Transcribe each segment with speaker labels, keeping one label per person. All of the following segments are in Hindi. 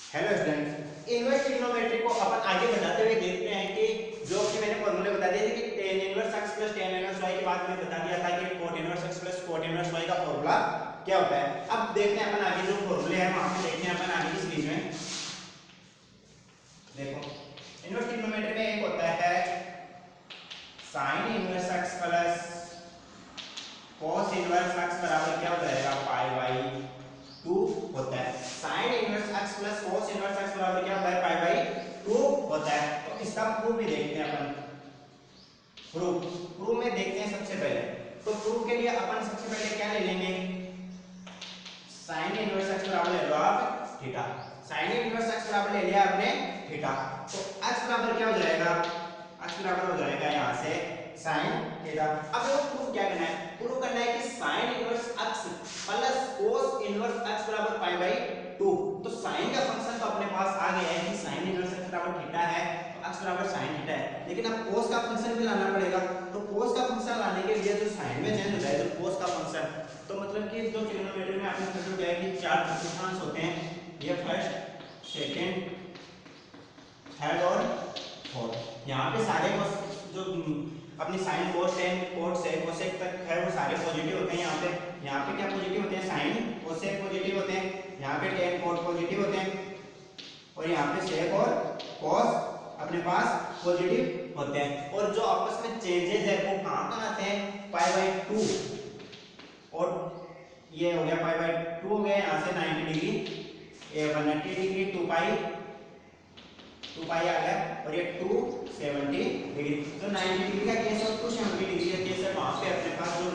Speaker 1: हेलो स्टूडेंट्स, इनवर्स ट्रिग्नोमेट्री को अपन आगे बढ़ाते हुए देखते हैं कि जो कि मैंने फॉर्मूले बता दिए थे कि tan inverse x plus tan inverse y के बाद मैंने बता दिया था कि cot inverse x plus cot inverse y का फॉर्मूला क्या होता है। अब देखते हैं अपन आगे जो फॉर्मूले हैं वहां पे देखते हैं अपन आगे की सीरीज में। देखो, इनवर्स ट्रिग्नोमेट्री में एक होता है sin inverse x plus cos inverse x बराबर क्या हो जाएगा पाई बाई 2 होता है। sin inverse x plus cos inverse x बराबर क्या होता है पाई बाई 2 होता है। तो इसका प्रूफ भी देखते हैं अपन। प्रूफ में देखते हैं सबसे पहले। तो प्रूफ के लिए अपन सबसे पहले क्या ले लेंगे, sin इनवर्स x बराबर ले लो आप थीटा। sin इनवर्स x बराबर ले लिया आपने थीटा, तो x बराबर क्या हो जाएगा, x बराबर हो जाएगा यहां से sin थीटा। अब देखो प्रूफ क्या करना है, प्रूफ करना है कि sin inverse x plus cos inverse x बराबर पाई बाई 2। तो sin का फंक्शन तो अपने पास आ गया है कि sin इनवर्स x बराबर थीटा है, तो x बराबर sin थीटा है। लेकिन अब cos का फंक्शन भी लाना पड़ेगा। तो cos का फंक्शन लाने के लिए जो sin में चेंज होता है, जो cos का फंक्शन, तो मतलब कि जो ट्रिग्नोमेट्री में आपने स्टडी किया है कि चार चतुर्थांश होते हैं, ये फर्स्ट, सेकंड, थर्ड और फोर्थ। यहाँ पे सारे जो अपनी साइन कोस टेन कोट से कोसेक तक है वो सारे पॉजिटिव होते हैं। यहाँ पे क्या पॉजिटिव होते हैं, साइन कोसेक पॉजिटिव होते हैं, यहाँ पे टेन कोट पॉजिटिव होते हैं, और यहाँ पे सेक और कॉस अपने पास पॉजिटिव होते हैं। और जो आपस में चेंजेस है वो कहाँ कहाँ आते हैं, पाई बाई 2, और ये हो गया पाई बाई 2 हो गया, यहाँ से 90 डिग्री, ये 180 डिग्री, 2 पाई आ गया, और ये 270 डिग्री। तो 90 डिग्री का केस और 270 डिग्री का केस है, वहां पे अपने पास जो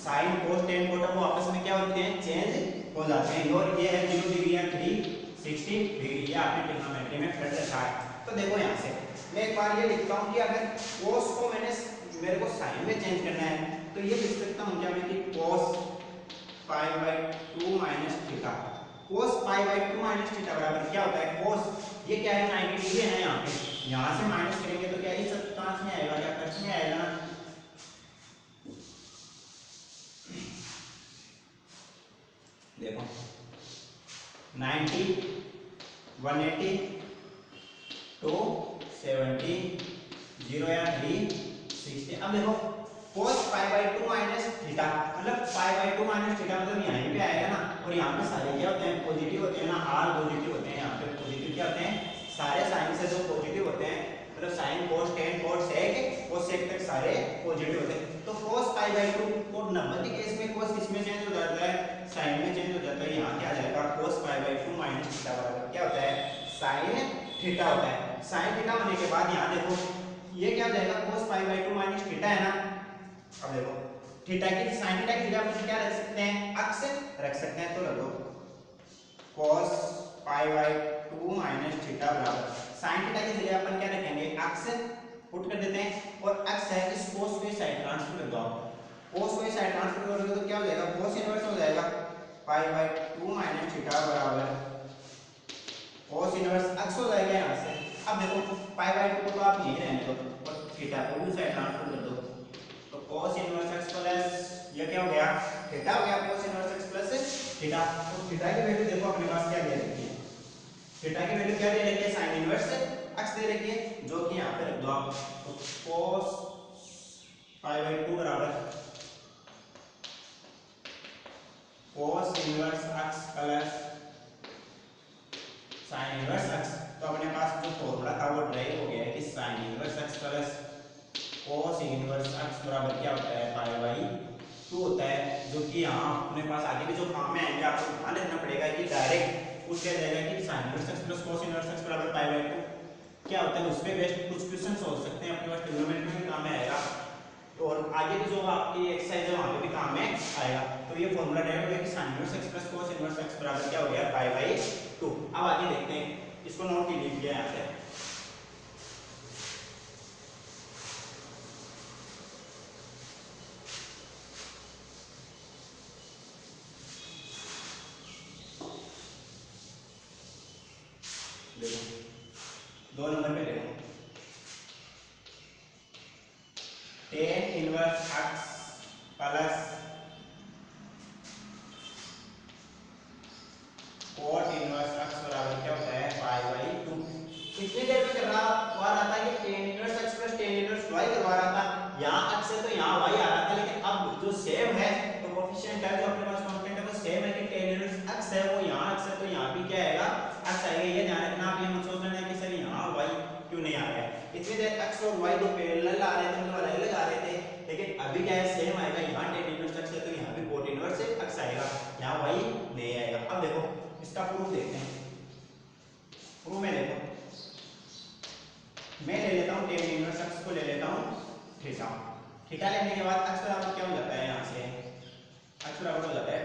Speaker 1: साइन कोस टेन कोटा वो आपस में क्या होते हैं, चेंज हो जाते हैं। और ये है 0 डिग्री या 360 डिग्री, ये आपने ट्रिग्नोमेट्री में पढ़ रखा है। तो देखो यहाँ से मैं एक बार ये लिखता हूँ कि अगर कोस को मेरे को साइन में चेंज करना है, तो ये लिख सकता हूँ क्या मैं कि cos pi by 2 minus theta. Cos pi by 2 minus theta बराबर क्या होता है, कोस ये क्या है 90 डिग्री है ना, यहाँ पे यहाँ से माइनस करेंगे तो क्या इस चतुर्थांश में आएगा, क्या कक्ष में आएगा ना। देखो 90, 180, 270, 0 या 360। अब देखो cos pi by 2 minus theta मतलब पाई बाई 2 माइनस थीटा मतलब यहीं पे आएगा ना, और यहाँ पे सारे क्या होते हैं, पॉजिटिव होते हैं ना, आर पॉजिटिव होते हैं। यहाँ पे पॉजिटिव क्या होते हैं, सारे साइन से जो पॉजिटिव होते हैं, मतलब sign cos tan cos sec cos sec तक सारे पॉजिटिव होते हैं। तो cos पाई बाई 2 और नंबर के केस में cos किस में चेंज हो जाता है, साइन में चेंज हो जाता है। यहाँ क्या आ जाएगा, cos pi by 2 minus theta बराबर क्या होता है, साइन थीटा होता है। साइन थीटा होने के बाद यहाँ देखो ये क्या हो जाएगा, cos pi by 2 minus theta है ना। अब देखो थीटा की साइन थीटा की जगह अपन क्या रख सकते हैं, अक्स रख सकते हैं। तो रख दो cos pi by 2 minus theta बराबर साइन थीटा की जगह अपन क्या रखेंगे, अक्स पुट कर देते हैं, और अक्स है इस cos को साइड ट्रांसफर कर दो आप। cos को साइड ट्रांसफर करोगे तो क्या हो जाएगा, cos इनवर्स हो जाएगा पाई बाई 2 माइनस थीटा बराबर cos इनवर्स x हो जाएगा यहाँ से। अब देखो पाई बाई 2 को तो आप यहीं रहने दो और थीटा को भी साइड ट्रांसफर कर दो, तो cos इनवर्स x प्लस ये क्या हो गया, थीटा हो गया, cos inverse x plus theta. तो थीटा की वैल्यू देखो अपने पास क्या दे रखी है, थीटा की वैल्यू क्या दे रखी है, sin इनवर्स x दे रखी है, जो कि यहाँ पे रख दो आप। तो cos पाई बाई 2 बराबर cos inverse x plus sin inverse x। तो अपने पास जो फॉर्मूला था वो ड्राइव हो गया है कि sin inverse x plus cos inverse x बराबर क्या होता है, पाई बाई 2 होता है। जो कि यहाँ अपने पास आगे भी जो काम में आएंगे आपको ध्यान रखना पड़ेगा कि डायरेक्ट पूछ लिया जाएगा कि sin inverse x plus cos inverse x बराबर पाई बाई 2 क्या होता है, उस पे बेस्ड कुछ क्वेश्चन सोच सकते हैं अपने पास, ट्रिग्नोमेट्री में काम में आएगा। और आगे भी जो आपकी एक्सरसाइज है वहां पे भी काम में आएगा। तो ये फॉर्मूला डायरेक्ट हो गया कि sin inverse x plus cos inverse x बराबर क्या हो गया, पाई बाई 2। अब आगे देखते हैं, इसको नोट कीजिए यहाँ पे। देखो 2 नंबर पे देखो tan inverse x plus cot inverse x बराबर क्या होता है, थीटा जो अपने पास कांस्टेंट है वो सेम है कि tan इनवर्स x है वो यहाँ x है, तो यहाँ भी क्या आएगा x आएगा। ये ध्यान रखना, आप ये मत सोचना है कि सर यहाँ y क्यों नहीं आ रहा है। इतनी देर x और y दो पैरेलल आ रहे थे, मतलब अलग अलग आ रहे थे, लेकिन अभी क्या है सेम आएगा। यहाँ tan इनवर्स x है तो यहाँ भी cot इनवर्स x आएगा, यहाँ y नहीं आएगा। अब देखो इसका प्रूफ देखते हैं। प्रूफ में देखो, मैं ले लेता हूँ tan इनवर्स x को ले लेता हूँ थीटा। थीटा लेने के बाद x बराबर क्या हो जाता है, यहाँ से x बराबर हो जाता है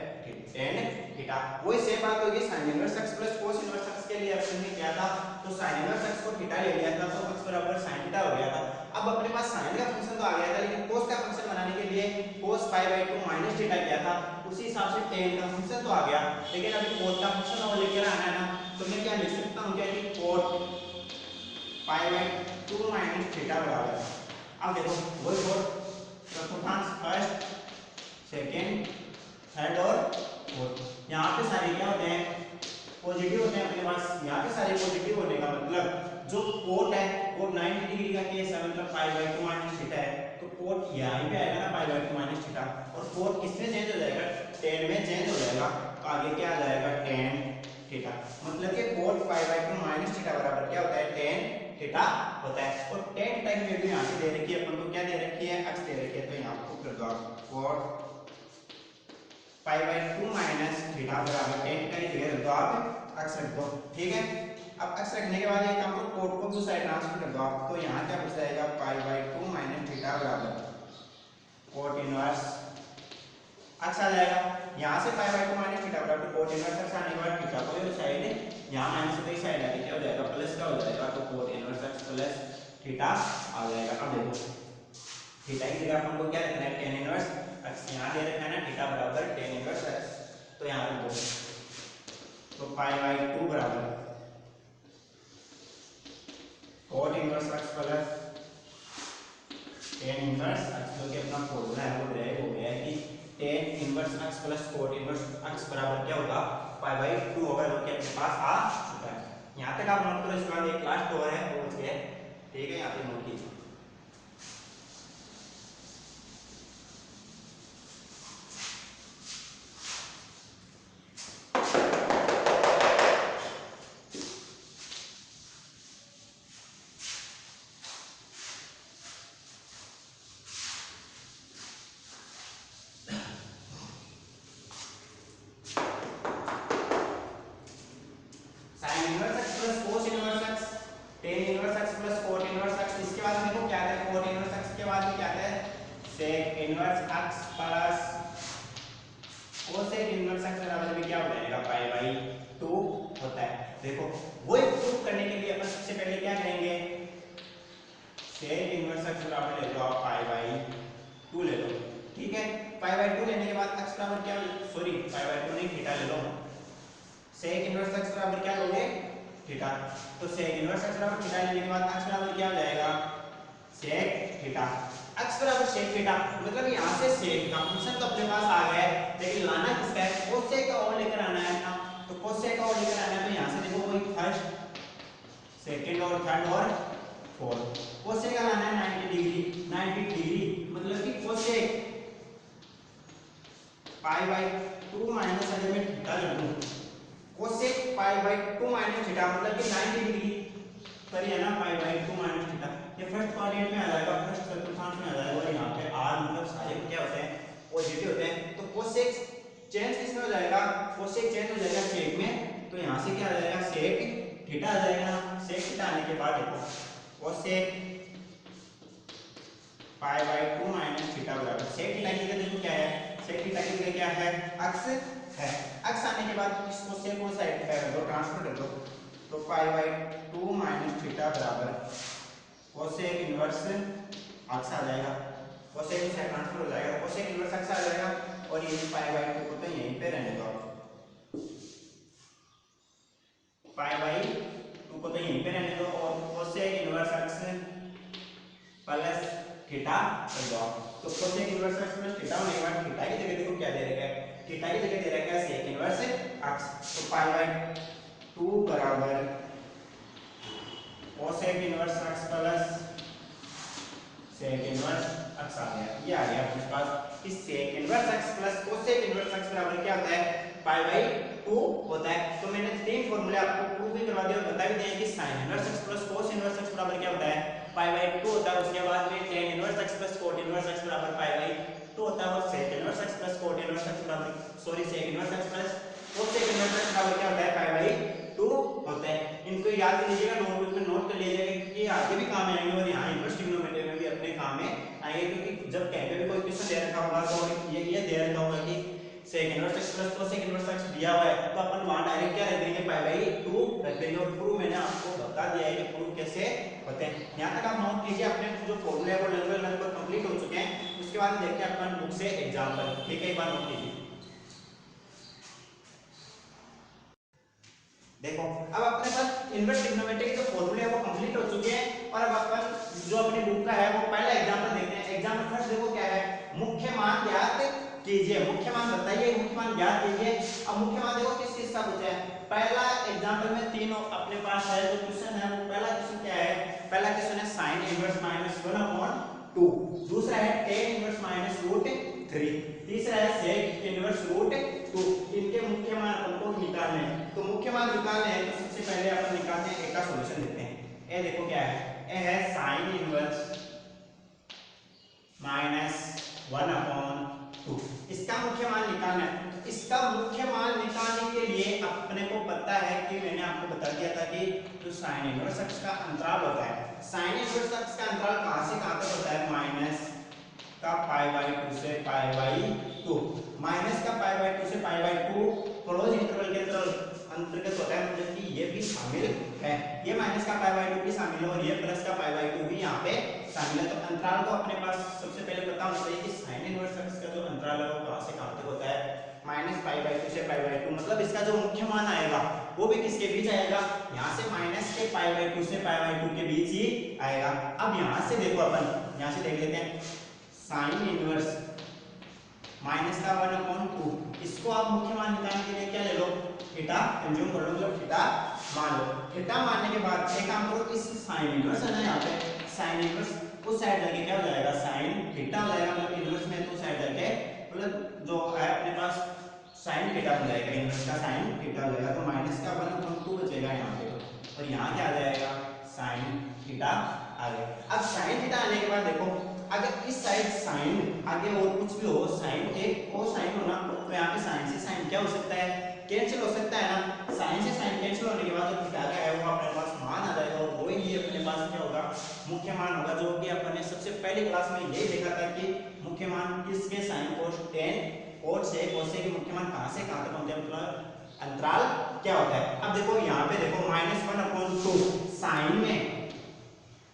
Speaker 1: tan थीटा। वही सेम बात होगी sin inverse x plus cos inverse x के लिए अपन ने किया था, तो sin इनवर्स x को थीटा ले लिया था तो x बराबर sin थीटा हो गया था। अब अपने पास sin का फंक्शन तो आ गया था, लेकिन cos का फंक्शन बनाने के लिए cos pi by 2 minus theta किया था, उसी हिसाब से tan का फंक्शन तो आ गया। लेकिन अभी cos का फंक्शन और लेकर आना है ना, तो मैं क्या लिख सकता हूँ क्या कि cot pi by 2 minus theta बराबर, अब देखो वही फोर चतुर्थांश फर्स्ट सेकंड थर्ड और फोर्थ, यहाँ पे सारे क्या होते हैं पॉजिटिव होते हैं अपने पास। यहाँ पे सारे पॉजिटिव होने का मतलब जो कोट है वो 90 डिग्री का केस है, मतलब पाई बाई 2 माइनस थीटा है, तो कोट यहाँ पे आएगा ना पाई बाई 2 माइनस थीटा, और कोट किसमें चेंज हो जाएगा tan में चेंज हो जाएगा, तो आगे क्या आ जाएगा tan थीटा। मतलब कि coat pi by 2 minus theta बराबर क्या होता है tan थीटा होता है। और tan थीटा की वैल्यू यहाँ से दे रखी है अपन को, क्या दे रखी है x दे रखी है, तो यहाँ को कर दो coat pi by 2 minus theta बराबर tan थीटा की जगह रख दो आप x रख दो, ठीक है। अब x रखने के बाद ये काम करो, कोट को दूसरी साइड ट्रांसफर कर दो आप, तो यहाँ क्या बच जाएगा पाई बाई 2 माइनस थीटा बराबर कोट इनवर्स x आ जाएगा। यहाँ से पाई बाई 2 माइनस थीटा बराबर कोट इनवर्स x आने के बाद थीटा को ये साइड यहाँ माइनस से साइड आके क्या हो जाएगा प्लस का हो जाएगा, तो cot inverse x plus theta आ जाएगा। अब देखो थीटा की जगह अपन को क्या रखना है tan इनवर्स x, यहाँ दे रखा है ना थीटा बराबर tan इनवर्स x, तो यहाँ रख दो, तो पाई बाई 2 बराबर cot inverse x plus tan inverse x, जो कि अपना फॉर्मूला है वो गया है कि tan inverse x plus cot inverse x बराबर क्या होगा पाई बाई 2 होगा, जो कि अपने पास आ चुका है। यहाँ तक आप नोट करो, इसके बाद एक लास्ट और है वो बच गया, ठीक है, यहाँ पे नोट कीजिए। sin inverse x plus cos inverse x tan inverse x plus cot inverse x, इसके बाद देखो क्या आता है cot इनवर्स x के बाद में क्या आता है sec inverse x plus cosec inverse x बराबर भी क्या हो जाएगा पाई बाई 2 होता है। देखो वो प्रूफ करने के लिए अपन सबसे पहले क्या करेंगे, sec इनवर्स x बराबर ले लो आप पाई बाई 2 ले लो, ठीक है। पाई बाई 2 लेने के बाद x बराबर क्या, सॉरी पाई बाई 2 नहीं थीटा ले लो, sec इनवर्स x बराबर क्या लोगे थीटा, तो sec इनवर्स x बराबर थीटा लेने के बाद x बराबर क्या हो जाएगा sec थीटा। x बराबर sec थीटा मतलब यहाँ से sec का फंक्शन तो अपने पास आ गया है, लेकिन लाना किसका है cosec का और लेकर आना है ना, तो cosec का और लेकर आना है, तो यहाँ से देखो वही फर्स्ट सेकंड और थर्ड और फोर्थ, cosec का लाना है 90 डिग्री मतलब कि cosec पाई बाई 2 माइनस, अगर मैं थीटा ले लूं cosec pi by 2 minus theta मतलब कि 90 डिग्री पर है ना पाई बाई 2 माइनस थीटा, ये फर्स्ट क्वाड्रेंट में आ जाएगा, फर्स्ट चतुर्थांश में आ जाएगा, और यहाँ पे r मतलब सारे क्या होते हैं पॉजिटिव होते हैं, तो cosec चेंज किसमें हो जाएगा cosec चेंज हो जाएगा sec में, तो यहाँ से क्या आ जाएगा sec थीटा आ जाएगा ना, sec थीटा आने के बाद देखो cosec pi by 2 minus theta बराबर sec थीटा की जगह देखो क्या है, sec थीटा की जगह क्या है x है, x आने के बाद इसको sec को साइड पे कर दो ट्रांसफर कर दो, तो पाई बाई 2 माइनस थीटा बराबर cosec इनवर्स x आ जाएगा, cosec को साइड ट्रांसफर हो जाएगा, cosec इनवर्स x आ जाएगा, और ये पाई बाई 2 को तो यहीं पे रहने दो, पाई बाई 2 को तो यहीं पे रहने दो, और cosec inverse x plus theta कर दो, तो cosec inverse x plus theta होने के बाद थीटा की जगह देखो क्या दे रखा है, थीटा की जगह दे रखा है sec इनवर्स x, तो पाई बाई 2 बराबर cosec inverse x plus sec inverse x आ गया, ये आ गया अपने पास कि sec inverse x plus cosec inverse x बराबर क्या होता है पाई बाई 2 होता है। तो मैंने तीन फॉर्मूले आपको प्रूव भी करवा दिया और बता भी दिया कि sin inverse x plus cos inverse x बराबर क्या होता है पाई बाई 2 होता है। उसके बाद में tan inverse x plus cot inverse x बराबर पाई बाई 2 होता है और sec inverse x plus cot inverse x बराबर sec inverse x plus cosec inverse x बराबर क्या होता है पाई बाई 2 होता है। इनको याद कर लीजिएगा, नोटबुक में नोट कर लीजिएगा क्योंकि ये आगे भी काम आएंगे और यहाँ इनवर्स ट्रिग्नोमेट्री में भी अपने काम में आएंगे। क्योंकि जब कहीं पे भी कोई क्वेश्चन दे रखा होगा तो ये दे रखा होगा कि sec inverse x plus cosec inverse x दिया हुआ है तो अपन वहां डायरेक्ट क्या रख देंगे पाई बाई 2 रख देंगे। और प्रूफ मैंने आपको बता दिया है कि प्रूफ कैसे होते हैं। यहां तक आप नोट कीजिए, अपने जो फॉर्मूले है वो लगभग कंप्लीट हो चुके हैं। उसके बाद देखते हैं अपन बुक से एग्जांपल, ठीक है, एक बार नोट कीजिए। देखो अब अपने पास इनवर्स ट्रिग्नोमेट्री के जो फॉर्मूले है वो कंप्लीट हो चुके हैं और अब अपन जो अपनी बुक का है वो पहला एग्जांपल देखते हैं। एग्जांपल फर्स्ट देखो क्या है, मुख्य मान ज्ञात कीजिए। मुख्य मान बताइए, मुख्य मान ज्ञात कीजिए। अब मुख्य मान देखो किस चीज का पूछा है। पहला एग्जांपल में तीनों अपने पास है जो क्वेश्चन है वो पहला क्वेश्चन क्या है, पहला क्वेश्चन है sin इनवर्स -1/2, दूसरा है tan इनवर्स -√3, तीसरा है sec इनवर्स √2। इनके मुख्य मान अपन को निकालने हैं। तो मुख्य मान निकालने हैं तो सबसे पहले अपन निकालते हैं, एक का सॉल्यूशन देते हैं। ये देखो क्या है, ये है sin इनवर्स -1/2, इसका मुख्य मान निकालना है। तो इसका मुख्य मान निकालने के लिए अपने को पता है कि मैंने आपको बता दिया था कि जो sin इनवर्स x का अंतराल होता है, sin इनवर्स x का अंतराल कहां से कहां तक होता है, माइनस का पाई बाई 2 से पाई बाई 2, माइनस का पाई बाई 2 से पाई बाई 2 क्लोज इंटरवल के अंतर्गत होता है, मतलब कि ये भी शामिल है, ये माइनस का पाई बाई 2 भी शामिल है और ये प्लस का पाई बाई 2 भी यहाँ पे शामिल है। तो अंतराल को अपने पास सबसे पहले पता होना चाहिए कि sin इनवर्स x का जो अंतराल है वो कहां से कहां तक होता है, माइनस पाई बाई 2 से पाई बाई 2, मतलब इसका जो मुख्य मान आएगा वो भी किसके बीच आएगा, यहाँ से माइनस के पाई बाई 2 से पाई बाई 2 के बीच ही आएगा। अब यहाँ से देखो अपन यहाँ से देख लेते हैं sin इनवर्स माइनस का 1/2, इसको आप मुख्य मान निकालने के लिए क्या ले लो, थीटा कंज्यूम कर लो, मतलब थीटा मान लो। थीटा मानने के बाद एक काम करो, इस sin इनवर्स है ना यहाँ पे sin इनवर्स उस साइड जाके क्या हो जाएगा sin थीटा हो जाएगा, मतलब इनवर्स में तो साइड जाके मतलब जो है अपने पास sin थीटा हो जाएगा, इनवर्स का sin थीटा हो जाएगा। तो माइनस का 1/2 बचेगा यहाँ पे और यहाँ क्या आ जाएगा sin थीटा आ गया। अब sin थीटा आने के बाद देखो अगर इस साइड sin आगे और कुछ भी हो, sin एक cosine होना तो यहाँ पे sin से sin क्या हो सकता है, कैंसिल हो सकता है ना। sin से sin कैंसिल होने के बाद जो थीटा का है वो अपने पास मान आ जाएगा और वो ही अपने पास क्या होगा, मुख्य मान होगा, जो कि अपन ने सबसे पहली क्लास में यही देखा था कि मुख्य मान किसके sin cos tan cos से cos से के मुख्य मान कहां से कहां तक होते हैं, मतलब अंतराल क्या होता है। अब देखो यहाँ पे देखो -1/2 sin में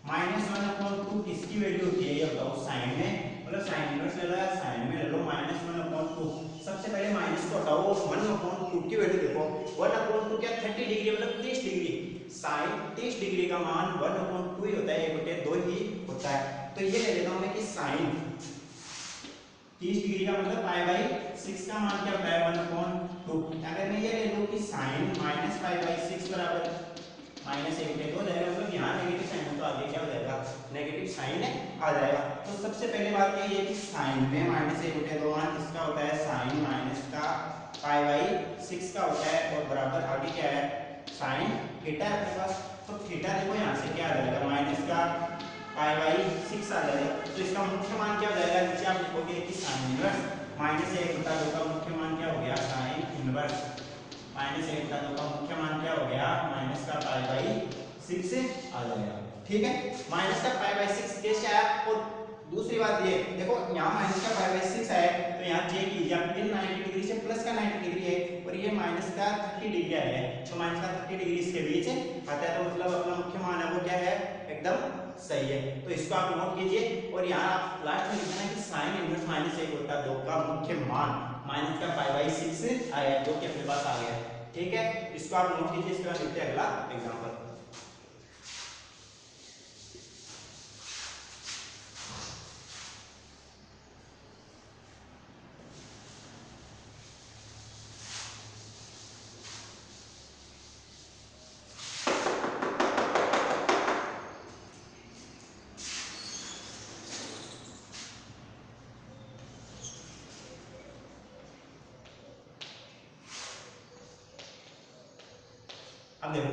Speaker 1: -1/2 किसकी वैल्यू होती है ये बताओ, साइन में, मतलब साइन इनवर्स ले लो या साइन में ले लो, -1/2 सबसे पहले माइनस को हटाओ, 1/2 की वैल्यू देखो, 1/2 क्या 30 डिग्री मतलब 30 डिग्री, साइन 30 डिग्री का मान 1/2 ही होता है, 1/2 ही होता है। तो ये ले लेता हूं मैं कि साइन 30 डिग्री का मतलब पाई बाई 6 का मान क्या होता है 1/2। अगर मैं ये ले लूं कि साइन -π/6 बराबर -1/2 हो जाएगा, मतलब यहाँ नेगेटिव साइन है तो आगे क्या हो जाएगा, नेगेटिव साइन आ जाएगा। तो सबसे पहले बात ये है कि साइन में -1/2 मान किसका होता है, साइन माइनस का π/6 का होता है और बराबर आगे क्या है साइन थीटा है अपने पास। तो थीटा देखो यहाँ से क्या आ जाएगा, माइनस का π/6 आ जाएगा। तो इसका मुख्य मान क्या हो जाएगा, नीचे आप लिखोगे कि साइन इनवर्स -1/2 का मुख्य मान क्या हो गया, साइन इनवर्स -1/2 का मुख्य मान क्या हो गया, माइनस का π/6 आ जाएगा। ठीक है, माइनस का π/6 कैसे आया। और दूसरी बात ये देखो यहाँ माइनस का π/6 आया तो यहाँ चेक कीजिए आप, ये 90 डिग्री से प्लस का 90 डिग्री है और ये माइनस का 30 डिग्री आया है, तो माइनस का 30 डिग्री इसके बीच आता है, तो मतलब अपना मुख्य मान है वो क्या है, एकदम सही है। तो इसको आप नोट कीजिए और यहाँ आप लास्ट में लिखना है कि साइन इनवर्स -1/2 का मुख्य मान माइनस का π/6 आया है, जो कि अपने पास आ गया है। ठीक है, इसको आप नोट कीजिए। इसके बाद देखते हैं अगला एग्जांपल। अब देखो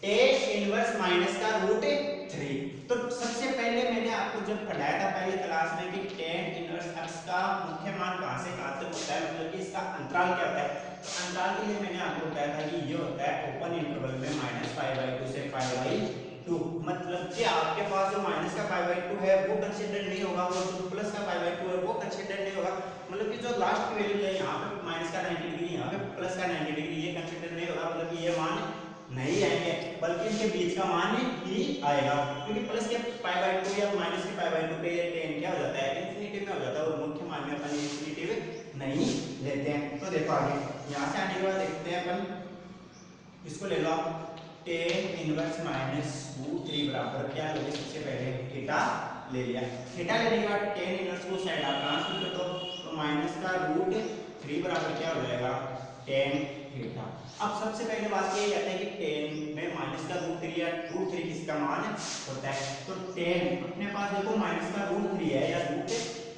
Speaker 1: टेन इनवर्स माइनस का रूट 3। तो सबसे पहले मैंने आपको जब पढ़ाया था पहले क्लास में कि टेन इनवर्स x का मुख्य मान कहां से कहां तक होता है, मतलब कि इसका अंतराल क्या होता है। तो अंतराल के लिए मैंने आपको बताया था कि ये होता है ओपन इंटरवल में -π/2 से π/2। मतलब कि आपके पास जो माइनस का π/2 है वो कंसीडर नहीं होगा, और जो प्लस का π/2 है वो कंसीडर नहीं होगा। मतलब कि जो लास्ट की वैल्यू है यहाँ पे माइनस का 90 डिग्री, यहाँ पे प्लस का 90 डिग्री, ये कंसीडर नहीं होगा। मतलब कि ये मान नहीं आएंगे, बल्कि इनके बीच का मान ही आएगा, क्योंकि प्लस के π/2 या माइनस के π/2 पे ये टेन क्या हो जाता है, इन्फिनिटिव में हो जाता है, और मुख्य मान में अपन इन्फिनिटिव नहीं लेते हैं। तो देखो आगे यहाँ से आने के बाद देखते हैं अपन, इसको ले लो आप टेन इनवर्स माइनस रूट 3 बराबर क्या लोगे, सबसे पहले थीटा ले लिया। थीटा लेने के बाद टेन इनवर्स को साइड आप ट्रांसफर कर दो, तो माइनस का रूट 3 बराबर क्या हो जाएगा, टेन थीटा। अब सबसे पहले बात ये कहते हैं कि टेन में माइनस का रूट 3 या रूट 3 किसका मान होता है। तो टेन अपने पास देखो माइनस का रूट 3 है या रूट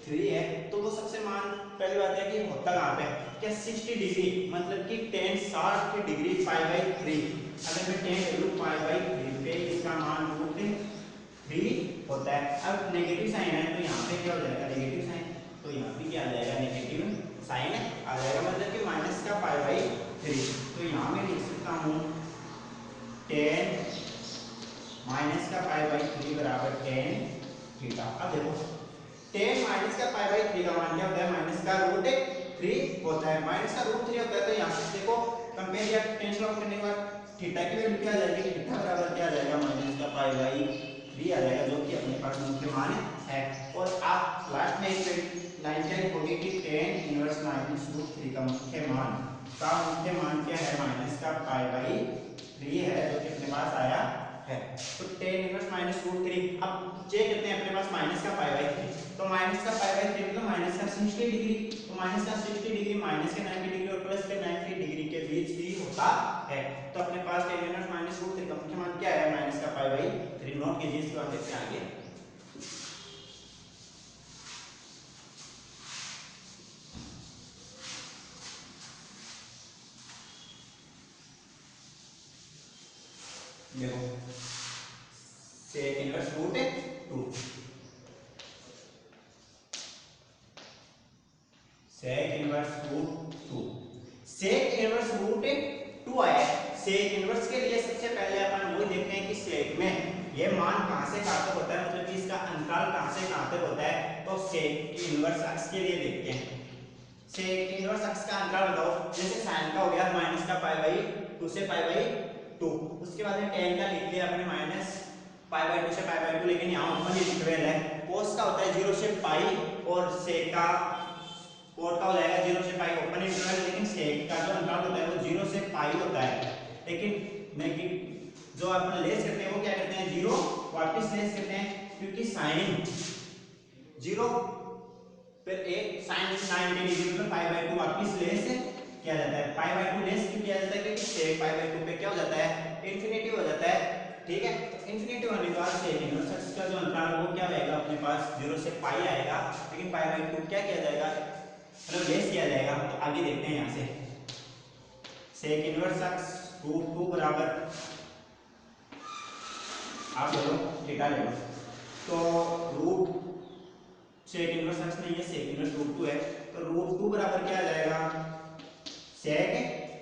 Speaker 1: 3 है, तो वो सबसे मान पहली बात है कि होता कहाँ पे, क्या 60 डिग्री, मतलब कि टेन 60 डिग्री π/3। अगर मैं टेन ले लूँ π/3 पे इसका मान रूट 3 होता है। अब नेगेटिव साइन है तो यहाँ पे क्या हो जाएगा, नेगेटिव साइन, तो यहाँ पे क्या आ जाएगा, नेगेटिव साइन आ जाएगा, मतलब कि माइनस का π/3। तो यहाँ मैं लिख सकता हूँ टेन माइनस का π/3 बराबर टेन थीटा। अब देखो टेन माइनस का π/3 का मान क्या होता है, माइनस का रूट 3 होता है। माइनस का रूट 3 होता है, तो यहाँ से देखो कंपेयर या टेंशन ऑफ करने के बाद थीटा की वैल्यू क्या आ जाएगी, थीटा बराबर क्या आ जाएगा, माइनस का π/3 आ जाएगा, जो कि अपने पास मुख्य मान है। और आप लास्ट में एक लाइन क्या लिखोगे कि टेन इनवर्स माइनस रूट 3 का मुख्य मान क्या है, माइनस का π/3 है, जो कि अपने पास आया है। तो टेन इनवर्स माइनस रूट 3, अब चेक करते हैं अपने पास माइनस का π/3, तो माइनस का π/3 मतलब माइनस का 60 डिग्री, तो माइनस का 60 डिग्री माइनस के 90 डिग्री और प्लस के 90 डिग्री के बीच भी होता है। तो अपने पास टेन इनवर्स माइनस रूट 3 का मुख्य मान क्या है, माइनस का π/3। नोट कीजिए, इसके बाद देखते हैं आगे। देखो sec inverse root 2, sec inverse root 2, sec inverse root 2 आया है। सेक इनवर्स के लिए सबसे पहले अपन वो देखते हैं कि सेक में ये मान कहां से कहां तक होता है, मतलब कि इसका अंतराल कहां से कहां तक होता है। तो सेक इनवर्स x के लिए देखते हैं, सेक इनवर्स x का अंतराल बताओ। जैसे sin का हो गया माइनस का π/2 से π/2, उसके बाद में tan का लिख लिया अपने माइनस π/2 से π/2, लेकिन यहाँ ओपन इंटरवल है। cos का होता है 0 से π, और sec का कोट का हो जाएगा 0 से पाई ओपन इंटरवल, लेकिन सेक का जो अंतराल होता है वो 0 से पाई होता है। लेकिन जो अपन लेस करते हैं वो क्या करते हैं, 0 वापस लेस करते हैं, क्योंकि साइन 0 फिर एक साइन 90 डिग्री मतलब π/2 वापस लेस किया जाता है। π/2 लेस क्यों किया जाता है, क्योंकि सेक π/2 पे क्या हो जाता है, इन्फिनिटी हो जाता है। ठीक है, तो इन्फिनिटी होने के बाद सेक इनवर्स x का जो अंतराल है वो क्या आएगा, अपने पास 0 से पाई आएगा, लेकिन π/2 क्या किया जाएगा, मतलब लेस किया जाएगा। तो आगे देखते हैं यहाँ से सेक इनवर्स x रूट 2 बराबर, आप ले लो थीटा ले लो, तो रूट सेक इनवर्स x नहीं है, सेक इनवर्स रूट 2 है, तो रूट 2 बराबर क्या आ जाएगा, सेक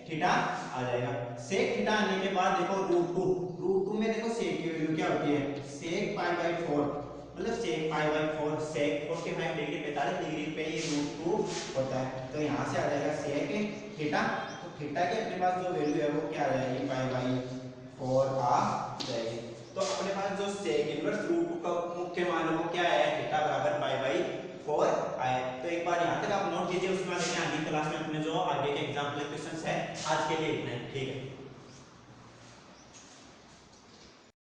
Speaker 1: थीटा आ जाएगा। सेक थीटा आने के बाद देखो रूट 2 में देखो सेक की वैल्यू क्या होती है, सेक π/4, मतलब सेक π/4, सेक 45 डिग्री 45 डिग्री पे ये रूट 2 होता है। तो यहाँ से आ जाएगा सेक थीटा, तो थीटा की अपने पास जो वैल्यू है वो क्या आ जाएगी, π/4 आ जाएगी। तो अपने पास जो सेक इनवर्स रूट 2 का मुख्य मान है वो क्या है, थीटा बराबर π/4 आया। तो एक बार यहाँ तक आप नोट कीजिए, उसके बाद देखते हैं आगे क्लास में अपने जो आगे के एग्जाम्पल क्वेश्चंस है। आज के लिए इतना है, ठीक है।